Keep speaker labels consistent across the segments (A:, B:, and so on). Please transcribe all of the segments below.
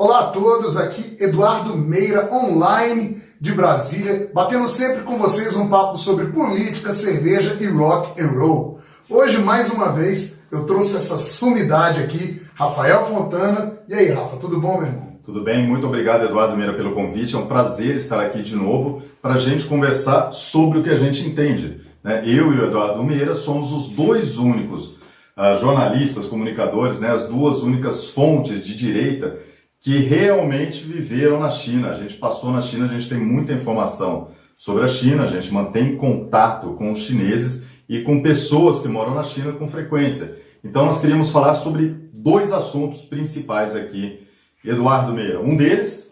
A: Olá a todos, aqui Eduardo Meira, online de Brasília, batendo sempre com vocês um papo sobre política, cerveja e rock and roll. Hoje, mais uma vez, eu trouxe essa sumidade aqui, Rafael Fontana. E aí, Rafa, tudo bom, meu irmão?
B: Tudo bem, muito obrigado, Eduardo Meira, pelo convite. É um prazer estar aqui de novo para a gente conversar sobre o que a gente entende. Eu e o Eduardo Meira somos os dois únicos jornalistas, comunicadores, as duas únicas fontes de direita que realmente viveram na China. A gente passou na China, a gente tem muita informação sobre a China, a gente mantém contato com os chineses e com pessoas que moram na China com frequência. Então nós queríamos falar sobre dois assuntos principais aqui, Eduardo Meira. Um deles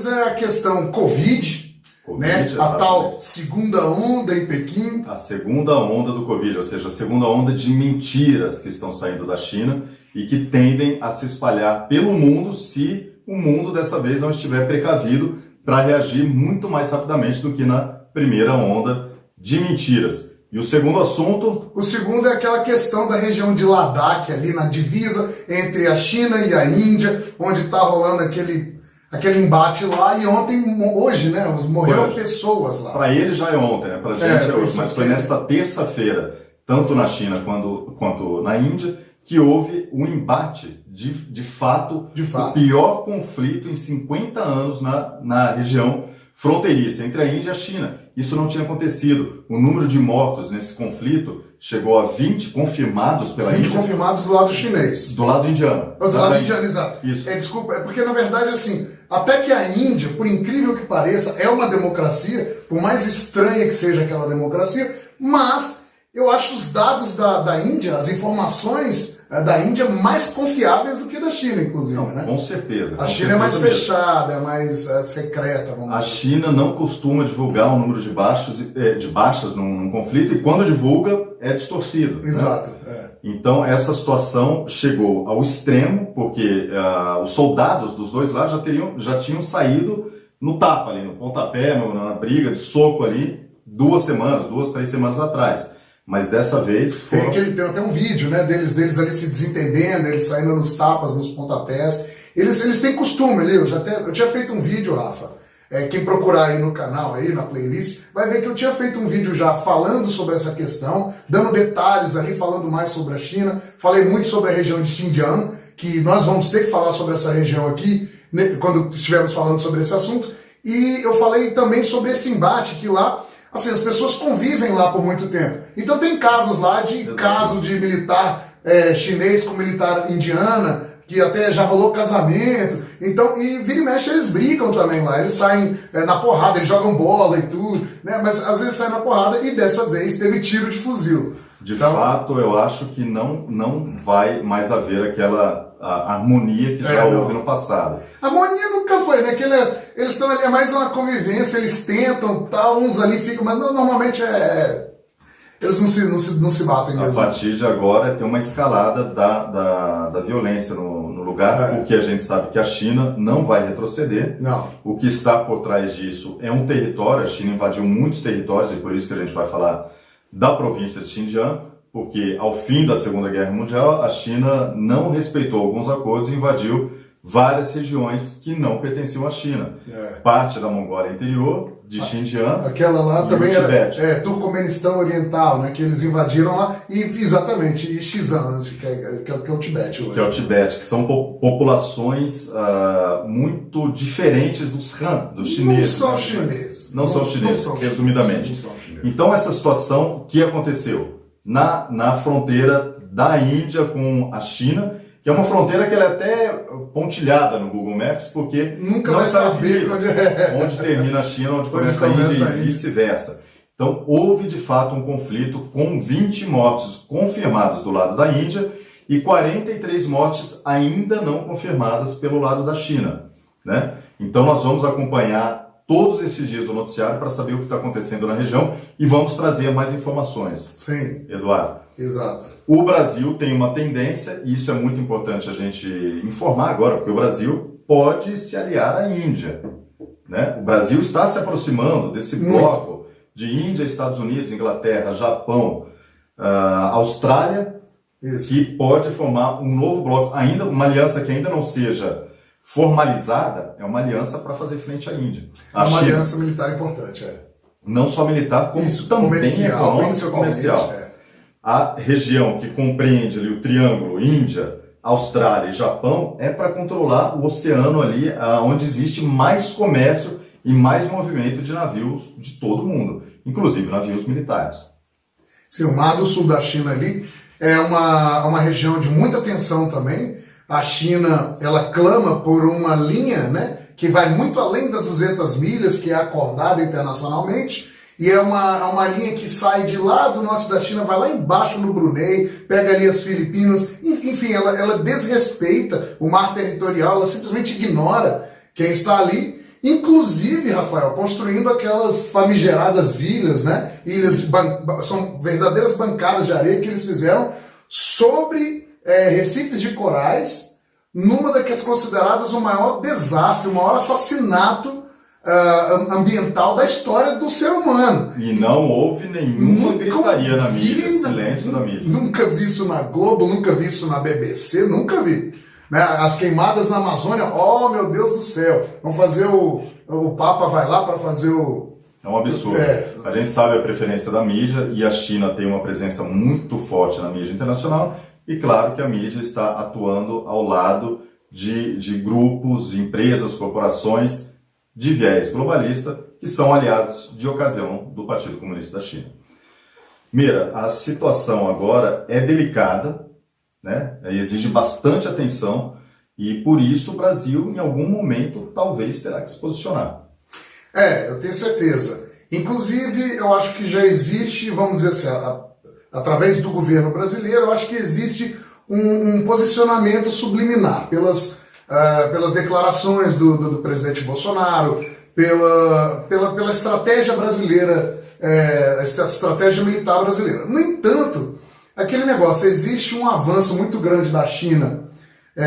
A: é a questão Covid, a tal segunda onda em Pequim.
B: A segunda onda do Covid, ou seja, a segunda onda de mentiras que estão saindo da China e que tendem a se espalhar pelo mundo se o mundo dessa vez não estiver precavido para reagir muito mais rapidamente do que na primeira onda de mentiras. E o segundo assunto?
A: O segundo é aquela questão da região de Ladakh, ali na divisa entre a China e a Índia, onde está rolando aquele embate lá, e hoje, morreram pessoas lá.
B: Para ele já é ontem, para a gente é hoje, mas foi nesta terça-feira, tanto na China quanto na Índia, que houve um embate, de fato, o pior conflito em 50 anos na região fronteiriça entre a Índia e a China. Isso não tinha acontecido. O número de mortos nesse conflito chegou a 20 confirmados pela Índia.
A: 20 confirmados do lado chinês.
B: Do lado indiano.
A: Do lado indiano, exato.
B: Isso.
A: Desculpa, porque na verdade, assim, até que a Índia, por incrível que pareça, é uma democracia, por mais estranha que seja aquela democracia, mas eu acho os dados da Índia, as informações da Índia mais confiáveis do que da China, inclusive.
B: Não, com certeza.
A: A China é mais fechada, é mais secreta.
B: A China não costuma divulgar o número de baixas num conflito, e quando divulga, é distorcido.
A: Exato.
B: Então, essa situação chegou ao extremo, porque os soldados dos dois lados já tinham saído no tapa, ali, no pontapé, na briga de soco ali, 2, 3 semanas atrás. Mas dessa vez foram...
A: Tem até um vídeo, deles ali se desentendendo, eles saindo nos tapas, nos pontapés. Eles têm costume ali, eu tinha feito um vídeo, Rafa. Quem procurar aí no canal, aí na playlist, vai ver que eu tinha feito um vídeo já falando sobre essa questão, dando detalhes ali, falando mais sobre a China. Falei muito sobre a região de Xinjiang, que nós vamos ter que falar sobre essa região aqui, quando estivermos falando sobre esse assunto. E eu falei também sobre esse embate que lá... Assim, as pessoas convivem lá por muito tempo. Então tem casos lá caso de militar chinês com militar indiana, que até já rolou casamento. Então, e vira e mexe eles brigam também lá. Eles saem na porrada, eles jogam bola e tudo, mas às vezes saem na porrada, e dessa vez teve tiro de fuzil.
B: De fato, eu acho que não vai mais haver aquela harmonia que já houve no passado.
A: A harmonia nunca foi, Que eles estão ali, é mais uma convivência, eles tentam, tal, uns ali ficam, mas normalmente eles não se batem mesmo.
B: A partir de agora tem uma escalada da violência no lugar, porque a gente sabe que a China não vai retroceder.
A: Não.
B: O que está por trás disso é um território, a China invadiu muitos territórios, e por isso que a gente vai falar da província de Xinjiang, porque ao fim da Segunda Guerra Mundial, a China não respeitou alguns acordos e invadiu várias regiões que não pertenciam à China. Parte da Mongólia Interior, de Xinjiang,
A: aquela lá
B: e
A: também
B: o Tibete.
A: Turcomenistão Oriental, que eles invadiram lá, e exatamente, e Xizang, que é o Tibete hoje.
B: Que é o Tibete, que são populações muito diferentes dos Han, dos chineses.
A: Não são chineses,
B: resumidamente.
A: Não são chineses.
B: Então essa situação, o que aconteceu? Na fronteira da Índia com a China, que é uma fronteira que ela é até pontilhada no Google Maps, porque
A: nunca vai saber
B: onde termina a China, onde começa a Índia e vice-versa. Então houve de fato um conflito com 20 mortes confirmadas do lado da Índia e 43 mortes ainda não confirmadas pelo lado da China. Então nós vamos acompanhar todos esses dias o noticiário para saber o que está acontecendo na região e vamos trazer mais informações.
A: Sim.
B: Eduardo.
A: Exato.
B: O Brasil tem uma tendência, e isso é muito importante a gente informar agora, porque o Brasil pode se aliar à Índia. O Brasil está se aproximando desse bloco de Índia, Estados Unidos, Inglaterra, Japão, Austrália, que pode formar um novo bloco, ainda uma aliança que ainda não seja formalizada, é uma aliança para fazer frente à Índia.
A: É uma aliança militar importante,
B: Não só militar, como também econômica e comercial. A região que compreende ali o triângulo Índia, Austrália e Japão é para controlar o oceano ali, onde existe mais comércio e mais movimento de navios de todo o mundo, inclusive navios militares.
A: Sim, o Mar do Sul da China ali é uma região de muita tensão também. A China, ela clama por uma linha, né, que vai muito além das 200 milhas, que é acordada internacionalmente, e é uma linha que sai de lá do norte da China, vai lá embaixo no Brunei, pega ali as Filipinas, enfim, ela desrespeita o mar territorial, ela simplesmente ignora quem está ali, inclusive, Rafael, construindo aquelas famigeradas ilhas, né? São verdadeiras bancadas de areia que eles fizeram sobre recifes de corais, numa das consideradas o maior desastre, o maior assassinato ambiental da história do ser humano.
B: E não houve nenhuma gritaria na mídia, silêncio da mídia.
A: Nunca vi isso na Globo, nunca vi isso na BBC, nunca vi. Né? As queimadas na Amazônia, oh meu Deus do céu, vamos fazer o Papa vai lá para fazer o...
B: É um absurdo. A gente sabe a preferência da mídia e a China tem uma presença muito forte na mídia internacional e claro que a mídia está atuando ao lado de grupos, empresas, corporações de viés globalista que são aliados de ocasião do Partido Comunista da China. Mira, a situação agora é delicada, né? Exige bastante atenção e por isso o Brasil em algum momento talvez terá que se posicionar.
A: Eu tenho certeza. Inclusive, eu acho que já existe, vamos dizer assim, através do governo brasileiro, eu acho que existe um posicionamento subliminar pelas declarações do presidente Bolsonaro, pela estratégia brasileira, a estratégia militar brasileira. No entanto, aquele negócio, existe um avanço muito grande da China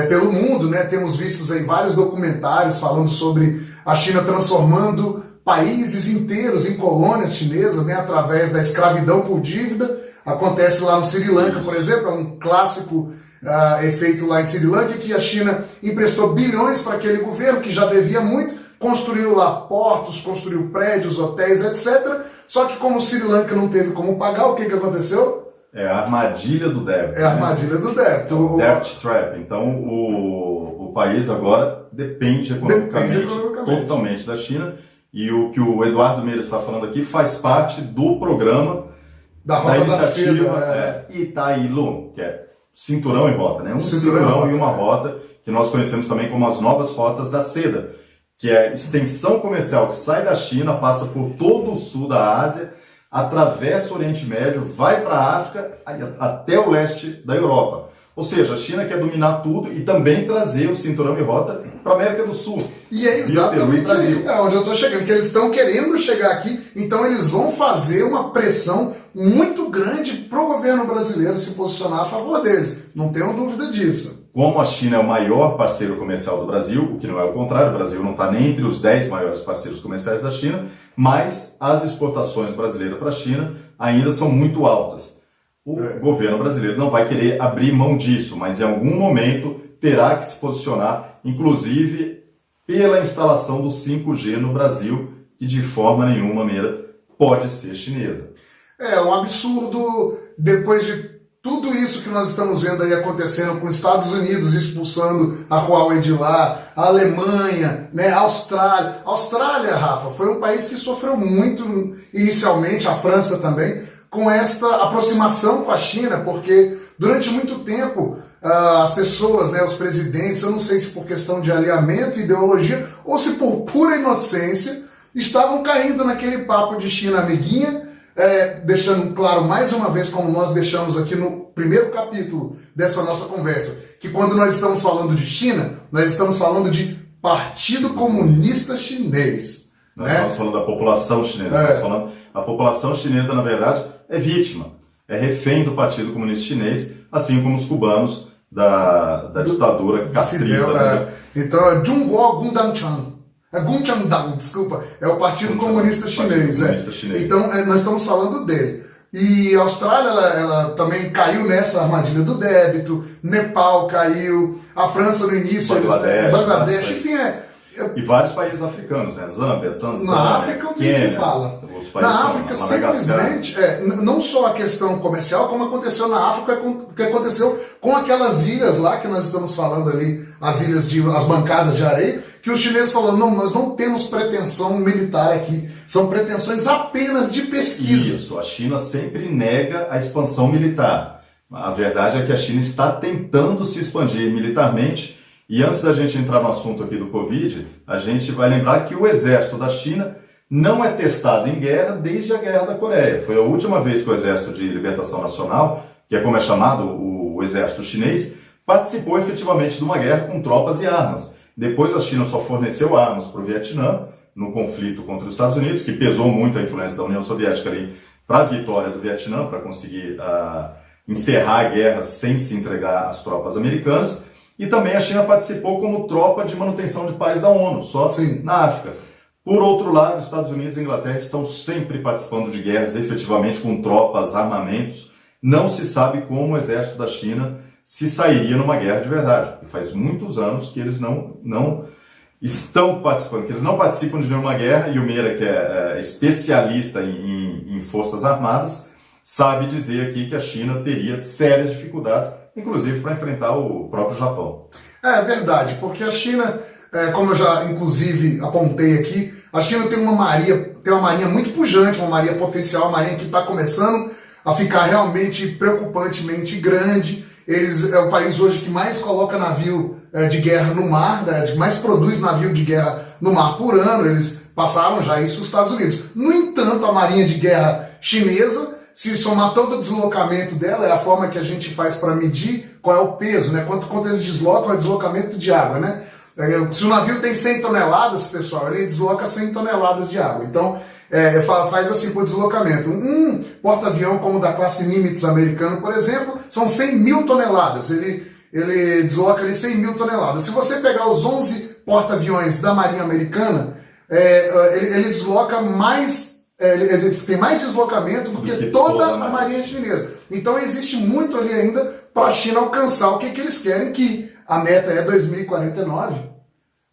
A: pelo mundo, né? Temos visto aí vários documentários falando sobre a China transformando países inteiros em colônias chinesas, né? Através da escravidão por dívida. Acontece lá no Sri Lanka, por exemplo, é um clássico efeito lá em Sri Lanka, que a China emprestou bilhões para aquele governo que já devia muito, construiu lá portos, construiu prédios, hotéis, etc. Só que como o Sri Lanka não teve como pagar, o que aconteceu?
B: É a armadilha do débito.
A: É a armadilha do débito.
B: O debt trap. Então, o país agora depende economicamente totalmente da China. E o que o Eduardo Meira está falando aqui faz parte do programa
A: da Rota da
B: Seda, Itailun, que é cinturão e rota, né? Um cinturão e uma rota, que nós conhecemos também como as novas rotas da seda, que é a extensão comercial que sai da China, passa por todo o sul da Ásia, atravessa o Oriente Médio, vai para a África até o leste da Europa. Ou seja, a China quer dominar tudo e também trazer o cinturão e rota para a América do Sul.
A: E é exatamente aí onde eu estou chegando, que eles estão querendo chegar aqui, então eles vão fazer uma pressão muito grande para o governo brasileiro se posicionar a favor deles. Não tenho dúvida disso.
B: Como a China é o maior parceiro comercial do Brasil, o que não é o contrário, o Brasil não está nem entre os 10 maiores parceiros comerciais da China, mas as exportações brasileiras para a China ainda são muito altas. O governo brasileiro não vai querer abrir mão disso, mas em algum momento terá que se posicionar, inclusive pela instalação do 5G no Brasil, que de forma nenhuma, Meira, pode ser chinesa.
A: É um absurdo, depois de tudo isso que nós estamos vendo aí acontecendo com os Estados Unidos expulsando a Huawei de lá, a Alemanha, né, a Austrália. A Austrália, Rafa, foi um país que sofreu muito inicialmente, a França também, com esta aproximação com a China, porque durante muito tempo as pessoas, né, os presidentes, eu não sei se por questão de alinhamento, ideologia, ou se por pura inocência, estavam caindo naquele papo de China amiguinha, deixando claro mais uma vez, como nós deixamos aqui no primeiro capítulo dessa nossa conversa, que quando nós estamos falando de China, nós estamos falando de Partido Comunista Chinês.
B: Nós estamos falando da população chinesa, estamos falando, a população chinesa, na verdade, é vítima, é refém do Partido Comunista Chinês, assim como os cubanos da ditadura castrista. Né?
A: Então é Zhongguo Gundangchang. Gongchangdang, desculpa, é o Partido Comunista Chinês.
B: Comunista Chinês.
A: Então nós estamos falando dele. E a Austrália, ela também caiu nessa armadilha do débito, Nepal caiu, a França no início, Bangladesh, enfim,
B: E vários países africanos, né? Zâmbia, Tanzânia,
A: na África nem se
B: Quênia,
A: fala.
B: Na
A: África, simplesmente, não só a questão comercial, como aconteceu na África, o que aconteceu com aquelas ilhas lá que nós estamos falando ali, as bancadas de areia, que os chineses falaram, não, nós não temos pretensão militar aqui, são pretensões apenas de pesquisa.
B: Isso, a China sempre nega a expansão militar. A verdade é que a China está tentando se expandir militarmente. E antes da gente entrar no assunto aqui do Covid, a gente vai lembrar que o exército da China não é testado em guerra desde a Guerra da Coreia. Foi a última vez que o Exército de Libertação Nacional, que é como é chamado o exército chinês, participou efetivamente de uma guerra com tropas e armas. Depois a China só forneceu armas para o Vietnã, no conflito contra os Estados Unidos, que pesou muito a influência da União Soviética ali para a vitória do Vietnã, para conseguir encerrar a guerra sem se entregar às tropas americanas. E também a China participou como tropa de manutenção de paz da ONU, só assim, na África. Por outro lado, Estados Unidos e Inglaterra estão sempre participando de guerras efetivamente com tropas, armamentos. Não se sabe como o exército da China se sairia numa guerra de verdade. Porque faz muitos anos que eles não estão participando, que eles não participam de nenhuma guerra, e o Meira, que é especialista em forças armadas, sabe dizer aqui que a China teria sérias dificuldades, inclusive para enfrentar o próprio Japão.
A: É verdade, porque a China, como eu já inclusive apontei aqui, a China tem uma marinha muito pujante, uma marinha potencial, uma marinha que está começando a ficar realmente preocupantemente grande. É o país hoje que mais coloca navio de guerra no mar, que mais produz navio de guerra no mar por ano. Eles passaram já isso os Estados Unidos. No entanto, a marinha de guerra chinesa, se somar todo o deslocamento dela, é a forma que a gente faz para medir qual é o peso, né? Quanto eles deslocam, é o deslocamento de água, né? Se o navio tem 100 toneladas, pessoal, ele desloca 100 toneladas de água. Então, faz assim por deslocamento. Um porta-avião como o da classe Nimitz americano, por exemplo, são 100 mil toneladas. Ele desloca ali 100 mil toneladas. Se você pegar os 11 porta-aviões da Marinha Americana, ele desloca mais... ele tem mais deslocamento do que toda a Marinha Chinesa. Então existe muito ali ainda para a China alcançar o que eles querem, que a meta é 2049,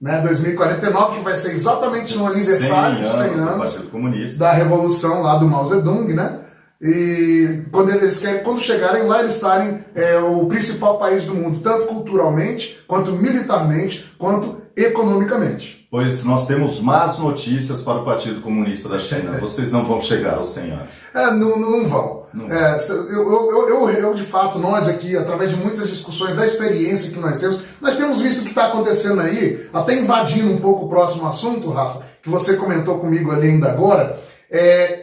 A: né? 2049, que vai ser exatamente no aniversário de 100 anos da Revolução lá do Mao Zedong, né? E quando chegarem lá, eles estarem o principal país do mundo, tanto culturalmente, quanto militarmente, quanto economicamente.
B: Pois nós temos más notícias para o Partido Comunista da China. Vocês não vão chegar aos 100 anos.
A: Não vão. Eu, de fato, nós aqui, através de muitas discussões da experiência que nós temos visto o que está acontecendo aí, até invadindo um pouco o próximo assunto, Rafa, que você comentou comigo ali ainda agora,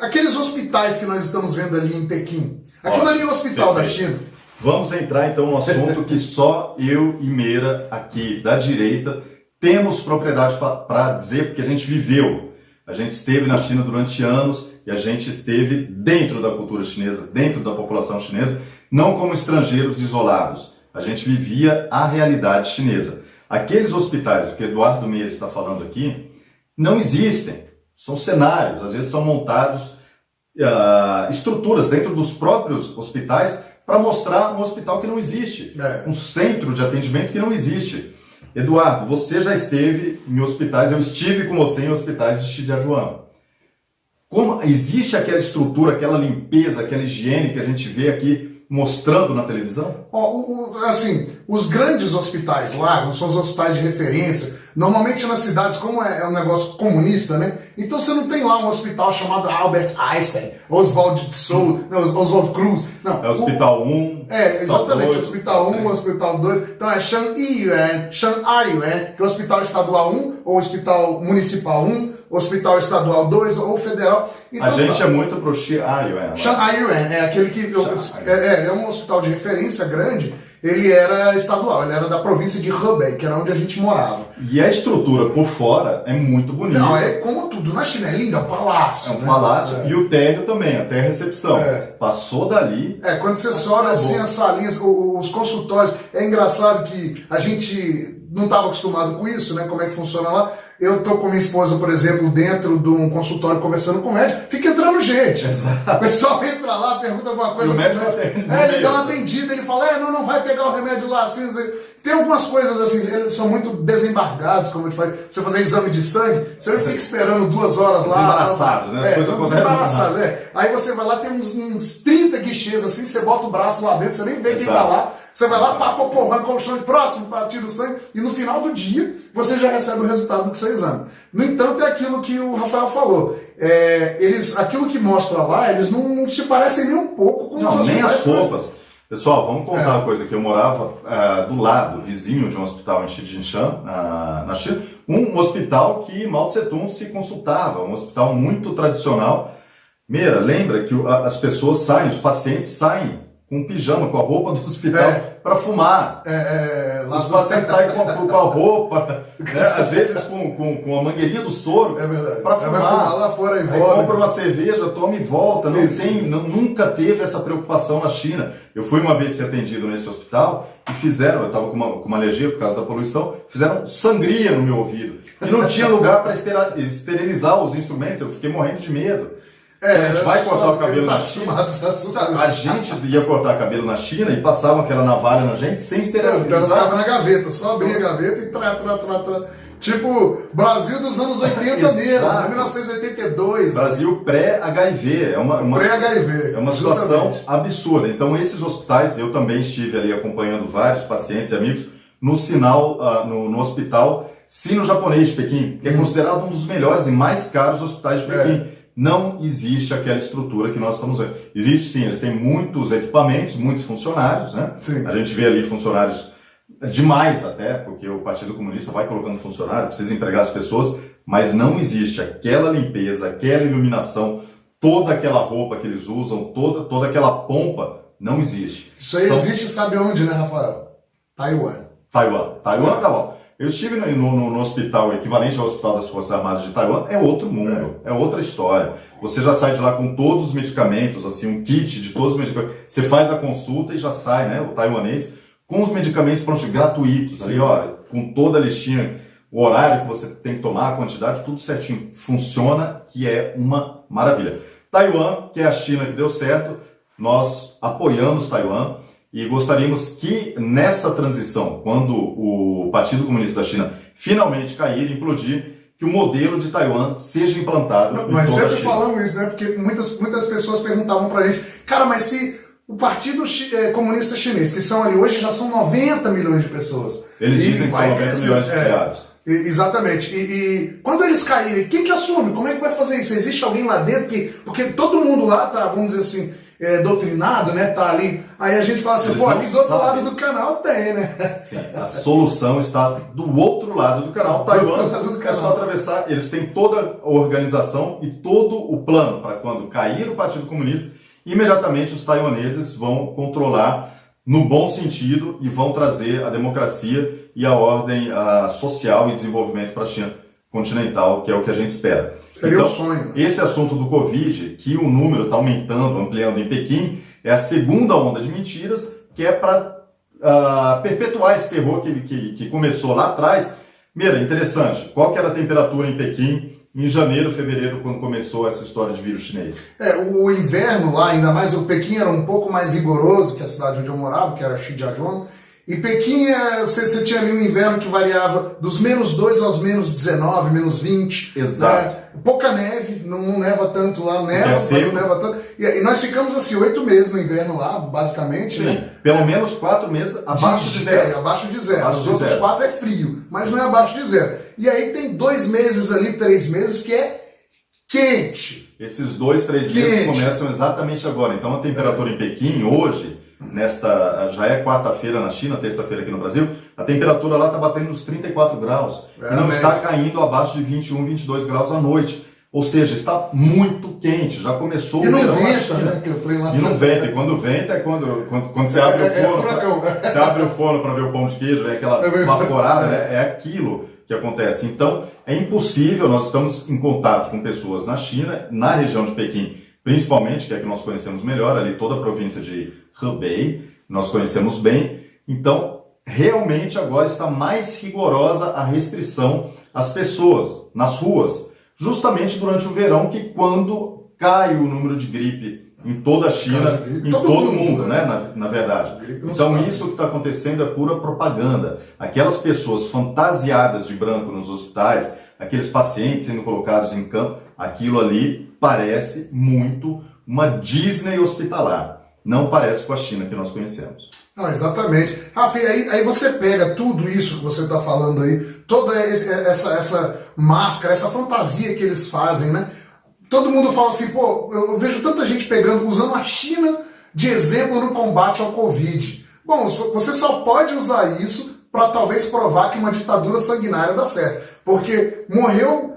A: aqueles hospitais que nós estamos vendo ali em Pequim. Aquilo ali é o hospital da China.
B: Vamos entrar então no assunto que só eu e Meira aqui da direita temos propriedade para dizer, porque a gente viveu. A gente esteve na China durante anos e a gente esteve dentro da cultura chinesa, dentro da população chinesa, não como estrangeiros isolados. A gente vivia a realidade chinesa. Aqueles hospitais, o que Eduardo Meira está falando aqui, não existem. São cenários, às vezes são montados estruturas dentro dos próprios hospitais para mostrar um hospital que não existe, um centro de atendimento que não existe. Eduardo, você já esteve em hospitais, eu estive com você em hospitais de Shijiazhuang. Como existe aquela estrutura, aquela limpeza, aquela higiene que a gente vê aqui mostrando na televisão?
A: Assim, os grandes hospitais lá, são os hospitais de referência, normalmente nas cidades, como é um negócio comunista, né? Então você não tem lá um hospital chamado Albert Einstein, Oswald Cruz. Não,
B: é Hospital 1.
A: Exatamente,
B: 2,
A: Hospital 1, Hospital 2. Então é Shan Yiyuan, que é o Hospital Estadual 1, ou Hospital Municipal 1, Hospital Estadual 2 ou Federal. Então,
B: a gente é muito pro Xianyuan.
A: Xianyuan é aquele que... é um hospital de referência grande. Ele era estadual, ele era da província de Hebei, que era onde a gente morava.
B: E a estrutura por fora é muito bonita.
A: Não, é como tudo. Na China é lindo, é um palácio.
B: É um palácio. E o térreo também, até a recepção. Passou dali...
A: quando você sobe assim as salinhas, os consultórios... É engraçado que a gente não estava acostumado com isso, né? Como é que funciona lá. Eu tô com minha esposa, por exemplo, dentro de um consultório conversando com o médico. Fica entrando entrando gente.
B: Exato.
A: O pessoal entra lá, pergunta alguma coisa.
B: E o médico
A: ele dá uma atendida, ele fala, não vai pegar o remédio lá, assim, assim. Tem algumas coisas assim, eles são muito desembargados, como eu te falei. Você fazer exame de sangue, você não fica esperando 2 horas lá.
B: Desembaraçados, né? As coisas
A: desembaraçados, Aí você vai lá, tem uns 30 guichês assim, você bota o braço lá dentro, você nem vê quem tá lá. Você vai lá, arranca o sangue próximo, tira o sangue, e no final do dia você já recebe o resultado do seu exame. No entanto, é aquilo que o Rafael falou. Aquilo que mostra lá, eles não se parecem nem um pouco com os hospitais.
B: Nem as roupas. Pessoal, vamos contar uma coisa, que eu morava do lado, vizinho de um hospital em Jinshan, na China, um hospital que Mao Tse-tung se consultava, um hospital muito tradicional. Meira, lembra que as pessoas saem, os pacientes saem com pijama, com a roupa do hospital para fumar. Os pacientes saem com a roupa, né? Às vezes com a mangueirinha do soro para fumar.
A: Lá fora e
B: volta. Compra uma cerveja, toma e volta. Nunca teve essa preocupação na China. Eu fui uma vez ser atendido nesse hospital e fizeram, eu estava com uma alergia por causa da poluição, fizeram sangria no meu ouvido. E não tinha lugar para esterilizar os instrumentos, eu fiquei morrendo de medo. A gente vai cortar o cabelo na China. A gente ia cortar cabelo na China e passavam aquela navalha na gente sem esterilizar.
A: Ela ficava na gaveta, só abria a gaveta e Tipo, Brasil dos anos 80 mesmo, 1982.
B: Brasil pré-HIV.
A: Pré-HIV.
B: É uma situação absurda. Então, esses hospitais, eu também estive ali acompanhando vários pacientes e amigos no no hospital sino-japonês de Pequim, que é considerado um dos melhores e mais caros hospitais de Pequim. Não existe aquela estrutura que nós estamos vendo. Existe sim, eles têm muitos equipamentos, muitos funcionários, né?
A: Sim.
B: A gente vê ali funcionários demais até, porque o Partido Comunista vai colocando funcionário, precisa empregar as pessoas, mas não existe aquela limpeza, aquela iluminação, toda aquela roupa que eles usam, toda aquela pompa, não existe.
A: Isso aí existe, sabe onde, né, Rafael? Taiwan,
B: tá bom. Eu estive no hospital equivalente ao Hospital das Forças Armadas de Taiwan, é outro mundo, é outra história. Você já sai de lá com todos os medicamentos, assim, um kit de todos os medicamentos. Você faz a consulta e já sai, né, o taiwanês, com os medicamentos gratuitos, ali, ó, com toda a listinha, o horário que você tem que tomar, a quantidade, tudo certinho. Funciona, que é uma maravilha. Taiwan, que é a China que deu certo, nós apoiamos Taiwan. E gostaríamos que nessa transição, quando o Partido Comunista da China finalmente cair e implodir, que o modelo de Taiwan seja implantado.
A: Mas sempre falamos isso, né? Porque muitas pessoas perguntavam pra gente, cara, mas se o Partido Comunista Chinês, que são ali hoje, já são 90 milhões de pessoas.
B: Eles dizem que são 90 milhões de filiados.
A: Exatamente. E quando eles caírem, quem que assume? Como é que vai fazer isso? Existe alguém lá dentro que... Porque todo mundo lá tá, vamos dizer assim... doutrinado, né? Tá ali. Aí a gente fala assim, pô, ali do outro lado do canal tem, né?
B: Sim, a solução está do outro lado do canal. Taiwan é só atravessar. Eles têm toda a organização e todo o plano para quando cair o Partido Comunista, imediatamente os taiwaneses vão controlar no bom sentido e vão trazer a democracia e a ordem social e desenvolvimento para a China continental, que é o que a gente espera.
A: Seria
B: então,
A: um sonho.
B: Esse assunto do Covid, que o número está aumentando, ampliando em Pequim, é a segunda onda de mentiras, que é para perpetuar esse terror que começou lá atrás. Meira, interessante, qual que era a temperatura em Pequim em janeiro, fevereiro, quando começou essa história de vírus chinês?
A: O inverno lá, ainda mais o Pequim era um pouco mais rigoroso que a cidade onde eu morava, que era Shijiazhuang. E Pequim, você tinha ali um inverno que variava dos -2 aos -19, -20.
B: Exato.
A: Pouca neve, não neva tanto lá, mas não neva tanto. E nós ficamos assim 8 meses no inverno lá, basicamente.
B: Sim,
A: né?
B: pelo menos 4 meses abaixo de zero.
A: Abaixo de zero. Os outros 4 é frio, mas não é abaixo de zero. E aí tem 2 meses ali, 3 meses que é quente.
B: Esses 2, 3 meses começam exatamente agora. Então a temperatura em Pequim hoje, já é quarta-feira na China, terça-feira aqui no Brasil, a temperatura lá está batendo nos 34 graus e não está caindo abaixo de 21, 22 graus à noite. Ou seja, está muito quente, já começou o verão na China.
A: Né?
B: E não venta, e quando venta é quando você abre o forno. Você abre o forno para ver o pão de queijo, vem aquela baforada, é aquilo que acontece. Então, é impossível, nós estamos em contato com pessoas na China, na região de Pequim, principalmente, que é que nós conhecemos melhor, ali toda a província de Hebei, nós conhecemos bem. Então, realmente agora está mais rigorosa a restrição às pessoas nas ruas, justamente durante o verão, que quando cai o número de gripe em toda a China, em todo mundo, né? Na verdade. Então isso que está acontecendo é pura propaganda. Aquelas pessoas fantasiadas de branco nos hospitais, aqueles pacientes sendo colocados em campo, aquilo ali parece muito uma Disney hospitalar. Não parece com a China que nós conhecemos.
A: Não, exatamente. Rafa, aí você pega tudo isso que você está falando aí, toda essa máscara, essa fantasia que eles fazem, né? Todo mundo fala assim, pô, eu vejo tanta gente usando a China de exemplo no combate ao Covid. Bom, você só pode usar isso para talvez provar que uma ditadura sanguinária dá certo. Porque morreu...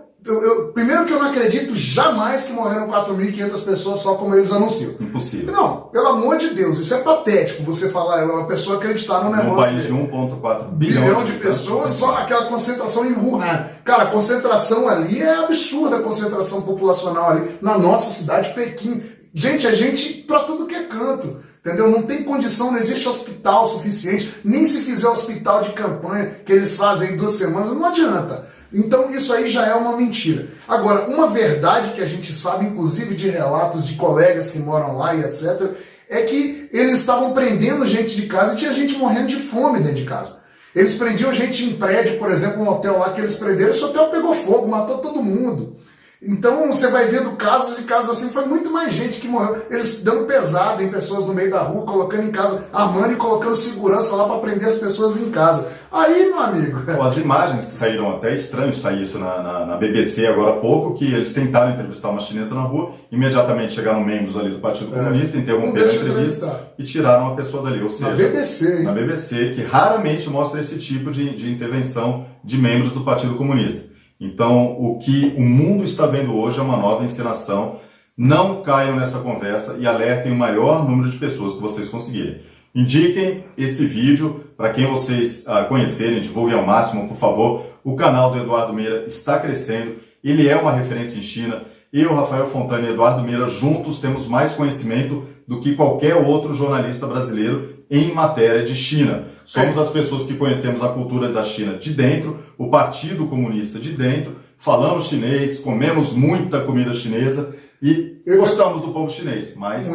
A: primeiro que eu não acredito jamais que morreram 4.500 pessoas só como eles anunciam.
B: Impossível.
A: Não, pelo amor de Deus, isso é patético você falar, uma pessoa acreditar num negócio.
B: Um país de 1,4 bilhão
A: de pessoas, só aquela concentração em Wuhan. Cara, a concentração ali é absurda, a concentração populacional ali na nossa cidade, Pequim. Gente, é gente pra tudo que é canto. Entendeu? Não tem condição, não existe hospital suficiente, nem se fizer hospital de campanha que eles fazem em 2 semanas, não adianta. Então isso aí já é uma mentira. Agora, uma verdade que a gente sabe, inclusive de relatos de colegas que moram lá e etc., é que eles estavam prendendo gente de casa e tinha gente morrendo de fome dentro de casa. Eles prendiam gente em prédio, por exemplo, um hotel lá que eles prenderam, esse hotel pegou fogo, matou todo mundo. Então você vai vendo casos e casos assim, foi muito mais gente que morreu. Eles dando pesada em pessoas no meio da rua, colocando em casa, armando e colocando segurança lá para prender as pessoas em casa. Aí, meu amigo...
B: As imagens que saíram, até é estranho sair isso na BBC agora há pouco, que eles tentaram entrevistar uma chinesa na rua, imediatamente chegaram membros ali do Partido Comunista, interromperam a entrevista e tiraram a pessoa dali. Ou seja,
A: na BBC, hein?
B: Na BBC, que raramente mostra esse tipo de intervenção de membros do Partido Comunista. Então, o que o mundo está vendo hoje é uma nova encenação. Não caiam nessa conversa e alertem o maior número de pessoas que vocês conseguirem. Indiquem esse vídeo para quem vocês conhecerem, divulguem ao máximo, por favor. O canal do Eduardo Meira está crescendo, ele é uma referência em China. Eu, Rafael Fontana e Eduardo Meira, juntos temos mais conhecimento do que qualquer outro jornalista brasileiro em matéria de China. Somos as pessoas que conhecemos a cultura da China de dentro, o Partido Comunista de dentro, falamos chinês, comemos muita comida chinesa e gostamos do povo chinês, mas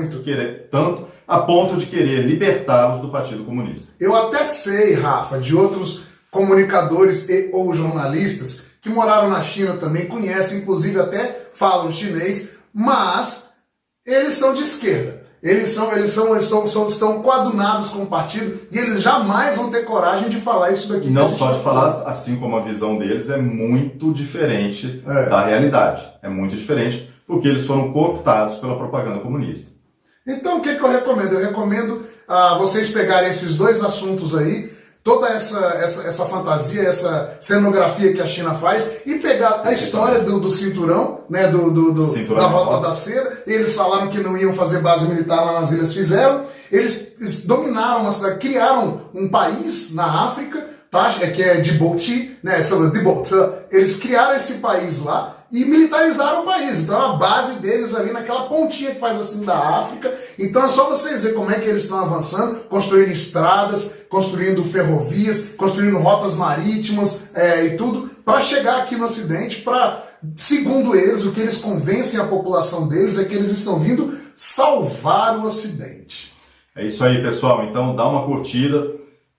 B: tanto a ponto de querer libertá-los do Partido Comunista.
A: Eu até sei, Rafa, de outros comunicadores ou jornalistas que moraram na China também, conhecem, inclusive até falam chinês, mas eles são de esquerda. Eles estão coadunados com o partido e eles jamais vão ter coragem de falar isso daqui.
B: Não só de falar, assim como a visão deles é muito diferente da realidade. É muito diferente porque eles foram cooptados pela propaganda comunista.
A: Então o que eu recomendo? Eu recomendo vocês pegarem esses dois assuntos aí, toda essa fantasia, essa cenografia que a China faz e pegar a história do cinturão, né, da Rota da Seda. Eles falaram que não iam fazer base militar lá nas ilhas, fizeram. Eles dominaram uma cidade, criaram um país na África, tá, que é Djibouti, né, Djibouti. Eles criaram esse país lá e militarizaram o país. Então a base deles ali naquela pontinha que faz assim da África. Então é só vocês verem como é que eles estão avançando, construindo estradas, construindo ferrovias, construindo rotas marítimas e tudo, para chegar aqui no Ocidente, para, segundo eles, o que eles convencem a população deles é que eles estão vindo salvar o Ocidente.
B: É isso aí, pessoal. Então dá uma curtida,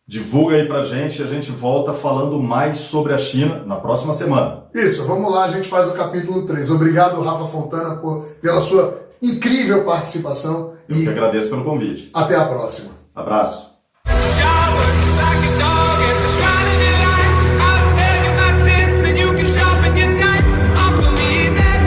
B: divulga aí pra gente e a gente volta falando mais sobre a China na próxima semana.
A: Isso, vamos lá, a gente faz o capítulo 3. Obrigado, Rafa Fontana, pela sua incrível participação.
B: Eu que agradeço pelo convite.
A: Até a próxima.
B: Abraço.